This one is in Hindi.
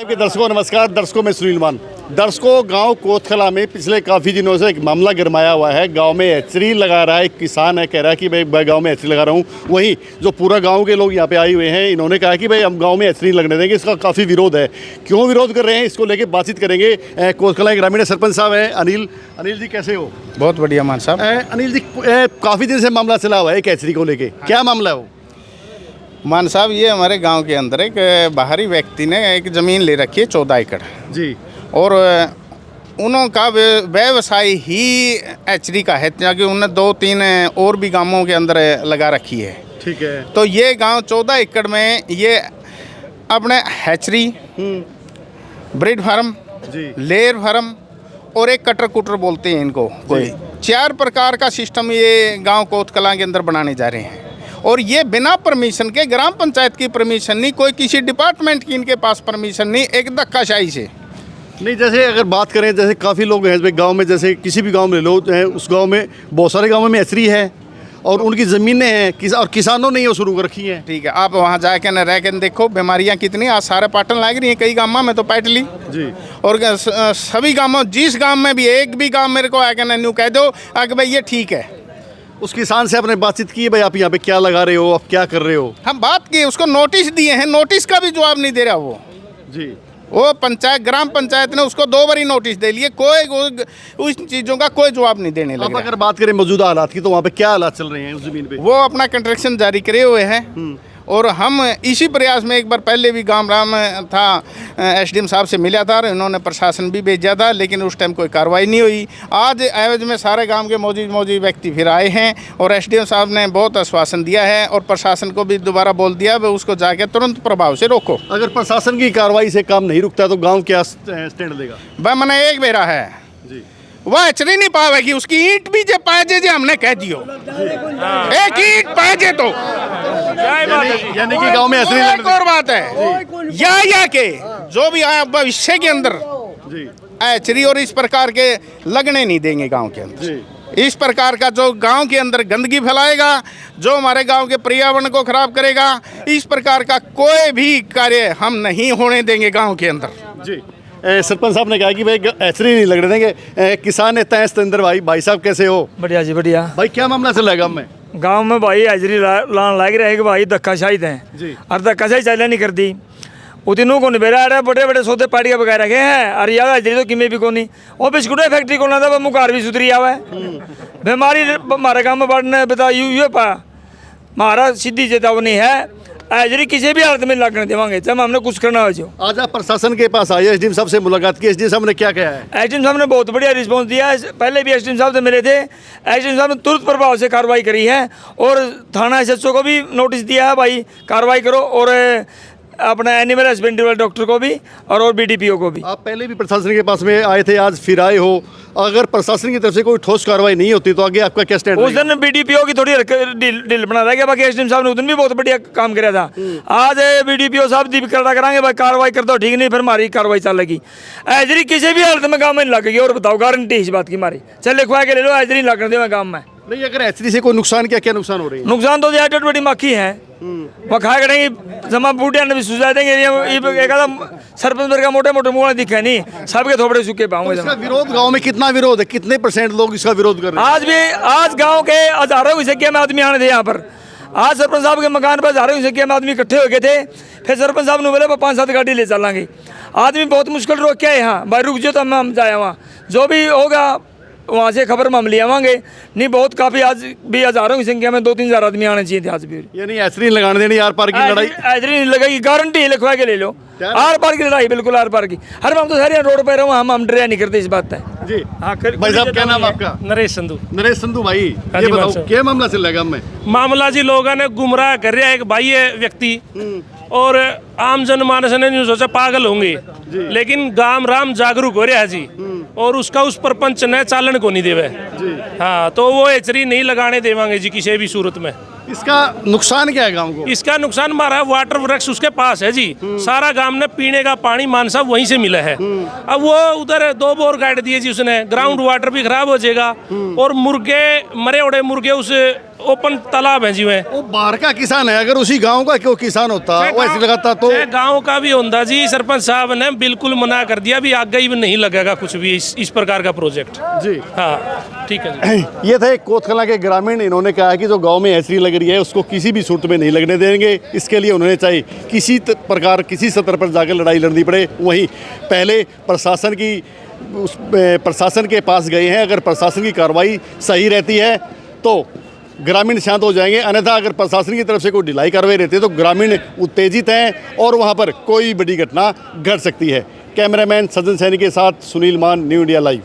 के दर्शकों नमस्कार। दर्शकों में सुनील मान। दर्शकों, गांव कोतखला में पिछले काफ़ी दिनों से एक मामला गरमाया हुआ है। गांव में हैचरी लगा रहा है एक किसान है, कह रहा है कि भाई गांव में हैचरी लगा रहा हूं। वहीं जो पूरा गांव के लोग यहां पे आए हुए हैं, इन्होंने कहा कि भाई हम गांव में हैचरी लगने देंगे। इसका काफ़ी विरोध है। क्यों विरोध कर रहे हैं, इसको लेकर बातचीत करेंगे। कोतखला ग्रामीण सरपंच साहब हैं अनिल। अनिल जी कैसे हो? बहुत बढ़िया मान साहब। अनिल जी, काफ़ी दिन से मामला चला हुआ है एक हैचरी को लेकर, क्या मामला है वो? मान साहब, ये हमारे गांव के अंदर एक बाहरी व्यक्ति ने एक ज़मीन ले रखी है 14 एकड़ जी, और उनका व्यवसाय ही हैचरी का है, ताकि उन्होंने 2-3 और भी गांवों के अंदर लगा रखी है। ठीक है। तो ये गांव 14 एकड़ में ये अपने हैचरी, ब्रीड फार्म जी, लेयर फार्म और एक कटर कुटर बोलते हैं इनको, कोई 4 प्रकार का सिस्टम ये गांव कोतकला के अंदर बनाने जा रहे हैं। और ये बिना परमिशन के, ग्राम पंचायत की परमिशन नहीं, कोई किसी डिपार्टमेंट की इनके पास परमिशन नहीं, एक धक्काशाही से। नहीं, जैसे अगर बात करें, जैसे काफ़ी लोग हैं गांव में, जैसे किसी भी गांव में लो, उस गांव में बहुत सारे गांवों में हैचरी है और उनकी ज़मीनें हैं और किसानों ने ये शुरू कर रखी हैं। ठीक है, आप वहाँ जाके न रह के देखो बीमारियाँ कितनी, आज सारे पाटन लग रही हैं कई गाँव में, तो पैट ली जी। और सभी गाँवों, जिस गाँव में भी एक भी गाँव मेरे को आके न न्यू कह दो कि भाई ये ठीक है। उस किसान से आपने बातचीत की है, भाई आप यहाँ पे क्या लगा रहे हो, आप क्या कर रहे हो? हम बात किए, उसको नोटिस दिए हैं, नोटिस का भी जवाब नहीं दे रहा वो जी। वो पंचायत, ग्राम पंचायत ने उसको 2 बारी नोटिस दे लिए, कोई उस चीज़ों का कोई जवाब नहीं देने लगा। अगर बात करें मौजूदा हालात की, तो वहाँ पे क्या हालात चल रहे हैं उस जमीन पे? वो अपना कंस्ट्रक्शन जारी करे हुए हैं और हम इसी प्रयास में एक बार पहले भी गांव राम था, एसडीएम साहब से मिला था, इन्होंने प्रशासन भी भेजा था, लेकिन उस टाइम कोई कार्रवाई नहीं हुई। आज एवज में सारे गांव के मौजूद व्यक्ति फिर आए हैं और एसडीएम साहब ने बहुत आश्वासन दिया है और प्रशासन को भी दोबारा बोल दिया भाई उसको जाके तुरंत प्रभाव से रोको। अगर प्रशासन की कार्रवाई से काम नहीं रुकता तो गाँव क्या स्टैंड लेगा? भाई मैंने एक बेरा है जी, वह हैचरी नहीं पावेगी, उसकी ईंट भी जे पाए जे हमने कह दियो, एक ईंट पाए जे तो यानी कि गाँव में हैचरी एक और बात है या के जो भी आया भविष्य के अंदर जी, हैचरी और इस प्रकार के लगने नहीं देंगे गांव के अंदर। जी। इस प्रकार का जो गांव के अंदर गंदगी फैलाएगा, जो हमारे गांव के पर्यावरण को खराब करेगा, इस प्रकार का कोई भी कार्य हम नहीं होने देंगे गांव के अंदर। जी। सरपंच साहब ने कहा कि भाई हैचरी नहीं लगने देंगे। किसान नेता हैं सतेंद्र भाई साहब कैसे हो? बढ़िया जी बढ़िया। भाई क्या मामला चल रहा है गाँव में? गांव में भाई हैचरी लान लाग रहे कि भाई धक्काशाही दें जी। और धक्काशाही चले नहीं करती उतनों को निबेरा रहा, बड़े बड़े सौदे पार्टियां बगैर रखे हैं। और यार हैचरी तो किमें भी को नहीं, वो बिस्कुट फैक्ट्री को ना था, मुखार भी सुधरी आवा है। बीमारी हमारे गाँव में बढ़ने बता यू पा हमारा सीधी चेतावनी है, हैचरी किसी भी हालत में लगने देवांगे, जब हमने कुछ करना हो जो। आज आप प्रशासन के पास आए, एसडीएम साहब से मुलाकात की, एसडीएम साहब ने क्या कहा है? एसडीएम साहब ने बहुत बढ़िया रिस्पांस दिया है। पहले भी एसडीएम साहब से मिले थे, एसडीएम साहब ने तुरंत प्रभाव से कार्रवाई करी है और थाना एसएचओ को भी नोटिस दिया है भाई कार्रवाई करो, और अपना एनिमल हस्बेंड्री वाले डॉक्टर को भी और बीडीपीओ को भी। आप पहले भी प्रशासन के पास में आए थे, आज फिर आए हो। अगर प्रशासन की तरफ से कोई ठोस कार्रवाई नहीं होती तो आगे आपका क्या स्टैंड? उस दिन बीडीपीओ की थोड़ी डील बना रहा, बाकी एसडीएम साहब ने उस दिन भी बहुत बढ़िया काम किया था। आज बीडीपीओ साहब दी करना कराएंगे भाई, कार्रवाई कर दो, ठीक नहीं फिर हमारी कार्रवाई चलेगी। हैचरी किसी भी हालत में गाँव में नहीं लगेगी, और बताओ गारंटी इस बात की हमारी, चल लिखवा के ले लो, हैचरी नहीं लगने देंगे गाँव में। नहीं, अगर हैचरी से कोई नुकसान, क्या नुकसान हो रही है? नुकसान तो यार बड़ी मक्खी है, वो खा करेंगे, जमा बूटिया ने भी सुझा देंगे। एक सरपंच मेरे का मोटे मोटे मुँह दिखे नहीं, सबके थोपड़े सूखे पाऊंगे। इसका विरोध गांव में कितना विरोध है, कितने % लोग इसका विरोध कर रहे हैं? आज भी, आज गांव के हजारों की संख्या में आदमी आने थे यहाँ पर। आज सरपंच साहब के मकान पर हजारों की संख्या में आदमी इकट्ठे हो गए थे। फिर सरपंच साहब ने बोले 5-7 गाड़ी ले चलेंगे। आदमी बहुत मुश्किल रोक के आए, यहाँ भाई रुक जाओ तो हम जाए, वहाँ जो भी होगा वहाँ से खबर हम ले आवांगे। नहीं बहुत काफ़ी, आज भी हजारों की संख्या में 2-3 हज़ार आदमी आने चाहिए थे आज भी। यानी हैचरी लगाने देनी, आर पार की लड़ाई हैचरी नहीं लगेगी, गारंटी लिखवा के ले लो। आर पार की लड़ाई, बिल्कुल आर पार की। हर हम तो सारे रोड पर रहो, हम डरिया नहीं करते इस बात है जी। हाँ, भाई साहब क्या नाम आपका? नरेश संधू। नरेश संधू भाई, हाँ ये जी, बताओ मानसा। क्या मामला चल रहा है गाँव में? मामला जी लोगों ने गुमराह कर रहा है, एक भाई है व्यक्ति और आम जनमानस ने नहीं सोचा पागल होंगे, लेकिन गांव राम जागरूक हो रहा है जी, और उसका उस परपंच ने चालन को नहीं देवे। हाँ, तो वो हैचरी नहीं लगाने देवांगे जी किसी भी सूरत में। इसका नुकसान क्या है गांव को? इसका नुकसान हमारा वाटर वृक्ष उसके पास है जी, सारा गांव ने पीने का पानी मान साहब वहीं से मिला है। अब वो उधर 2 बोर गाड़ दिए जी उसने, ग्राउंड वाटर भी खराब हो जाएगा और मुर्गे, मरे उड़े मुर्गे उस ओपन तालाब है जी वह वो बाहर का किसान है, अगर उसी गांव का क्यों किसान होता वो ऐसे लगाता तो गांव का भी होता जी। सरपंच साहब ने बिल्कुल मना कर दिया, भी आगे ही नहीं लगेगा कुछ भी इस प्रकार का प्रोजेक्ट जी। हाँ ठीक है जी। ये थे कोतखला के ग्रामीण, इन्होंने कहा कि जो गांव में हैचरी लग रही है उसको किसी भी सूरत में नहीं लगने देंगे। इसके लिए उन्होंने चाहे किसी प्रकार किसी सतर पर जाकर लड़ाई लड़नी पड़े। वहीं पहले प्रशासन के पास गए हैं, अगर प्रशासन की कार्रवाई सही रहती है तो ग्रामीण शांत हो जाएंगे, अन्यथा अगर प्रशासन की तरफ से कोई ढिलाई कार्रवाई रहती है तो ग्रामीण उत्तेजित हैं और वहां पर कोई बड़ी घटना घट सकती है। कैमरामैन सज्जन सैनी के साथ सुनील मान, न्यू इंडिया लाइव।